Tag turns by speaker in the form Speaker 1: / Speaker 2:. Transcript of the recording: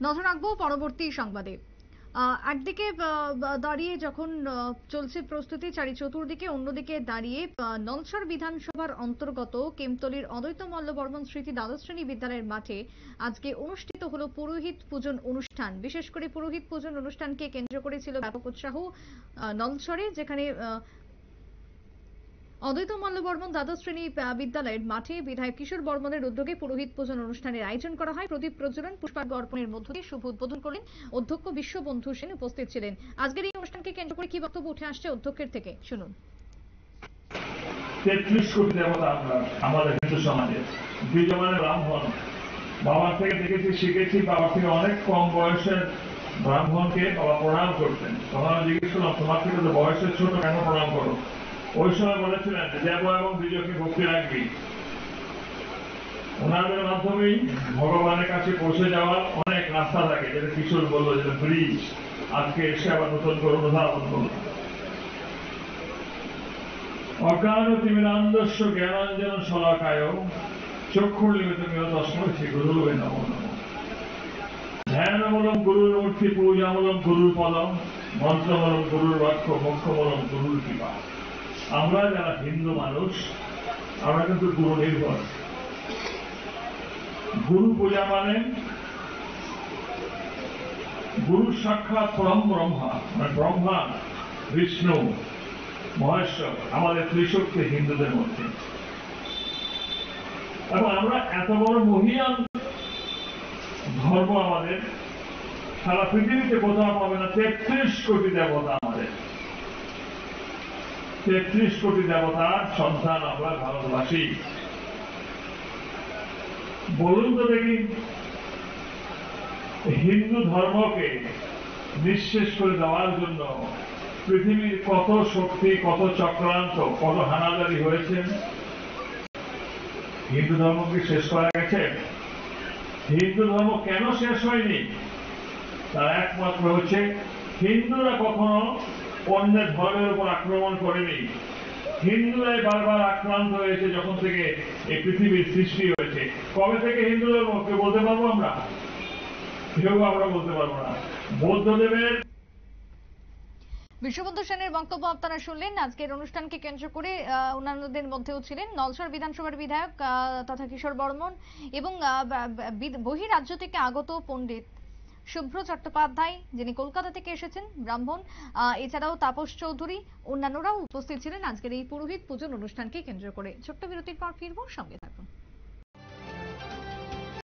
Speaker 1: নজর রাখবো পরবর্তী সংবাদে। একদিকে দাঁড়িয়ে যখন চলছে প্রস্তুতি চারি চতুর্দিকে, অন্যদিকে দাঁড়িয়ে নলছড় বিধানসভার অন্তর্গত কেমতলির অদ্বৈত মল্ল বর্মন স্মৃতি দ্বাদশ শ্রেণী বিদ্যালয়ের মাঠে আজকে অনুষ্ঠিত হলো পুরোহিত পূজন অনুষ্ঠান। বিশেষ করে পুরোহিত পূজন অনুষ্ঠানকে কেন্দ্র করে ছিল ব্যাপক উৎসাহ নলছড়ে, যেখানে অদ্বৈত মল্ল বর্মন দ্বাদশ শ্রেণী বিদ্যালয়ের মাঠে বিধায়ক কিশোর বর্মনের উদ্যোগে পুরোহিত পূজন অনুষ্ঠানের আয়োজন করা হয়। প্রদীপ প্রজ্বলন, পুষ্পার্ঘ্য অর্পণের মধ্য দিয়ে শুভ উদ্বোধন করলেন অধ্যক্ষ বিশ্ববন্ধু সেন। উপস্থিত ছিলেন। আজকের এই অনুষ্ঠানকে কেন্দ্র করে কি বক্তব্য উঠে আসছে অধ্যক্ষের থেকে, শুনুন।
Speaker 2: 33 কোটি দেবতা আমরা আমাদের হিন্দু সমাজে। বিজমানে ব্রাহ্মণ বাবার থেকে দেখেছি, শিখেছি। বাবার থেকে অনেক কম বয়সের ব্রাহ্মণকে বাবা প্রণাম করতেন। তখন আমি জিজ্ঞেস করলাম, তোমার থেকে তো বয়সের ছোট, কেন প্রণাম করো? ওই সময় বলেছিলেন দেব এবং বিজয়কে ভক্তি রাখবি। ওনাদের মাধ্যমেই ভগবানের কাছে পৌঁছে যাওয়ার অনেক রাস্তা থাকে, যেটা কিশোর বললো, যেটা ব্রিজ। আজকে এসে আবার নতুন করে অনুধাবন করল। অজ্ঞানতিমিরান্ধস্য জ্ঞানাঞ্জন শলাকায় চক্ষুর্লিমিতমিহ তস্मै শ্রী গুরুবে নমো নমঃ। ধ্যানমূলম গুরুর মূর্তি, পূজামূলম গুরুর পদম, মন্ত্রমূলম গুরুর বাক্য, মোক্ষমূলম গুরুর কৃপা। আমরা যারা হিন্দু মানুষ, আমরা কিন্তু গুরু নির্ভর। গুরু পূজা মানে গুরু সাক্ষাৎ পরম ব্রহ্মা, মানে ব্রহ্মা, বিষ্ণু, মহেশ্বর, আমাদের ত্রিশক্তি হিন্দুদের মধ্যে। এবং আমরা এত বড় মহিয়ান ধর্ম আমাদের সারা পৃথিবীতে কোথাও পাবে না। 33 কোটি দেবতা আমাদের, 33 কোটি দেবতার সন্তান আমরা ভারতবাসী। বলুন তো দেখি, হিন্দু ধর্মকে নিঃশেষ করে দেওয়ার জন্য পৃথিবীর কত শক্তি, কত চক্রান্ত, কত হানাদারি হয়েছে? হিন্দু ধর্মকে শেষ করা গেছে? হিন্দু ধর্ম কেন শেষ হয়নি? তার একমাত্র হচ্ছে হিন্দুরা কখনো অন্যের ধর্মের উপর আক্রমণ করেনি। হিন্দুরাই বারবার আক্রান্ত হয়েছে যখন থেকে এই পৃথিবীর সৃষ্টি হয়েছে। কবে থেকে হিন্দু ধর্ম কেউ বলতে পারবো আমরা? কেউ আমরা বলতে পারবো না। বৌদ্ধদেবের
Speaker 1: বিশ্ববন্ধু সেনের বক্তব্য আপনারা শুনলেন। আজকের অনুষ্ঠানকে কেন্দ্র করে অন্যান্যদের মধ্যেও ছিলেন নলছড় বিধানসভার বিধায়ক তথা কিশোর বর্মন এবং বহিরাজ্য থেকে আগত পণ্ডিত শুভ্র চট্টোপাধ্যায়, যিনি কলকাতা থেকে এসেছেন, ব্রাহ্মণ, এছাড়াও তাপস চৌধুরী, অন্যান্যরাও উপস্থিত ছিলেন আজকের এই পুরোহিত পূজন অনুষ্ঠানকে কেন্দ্র করে। ছোট্ট বিরতির পর ফিরবো, সঙ্গে থাকুন।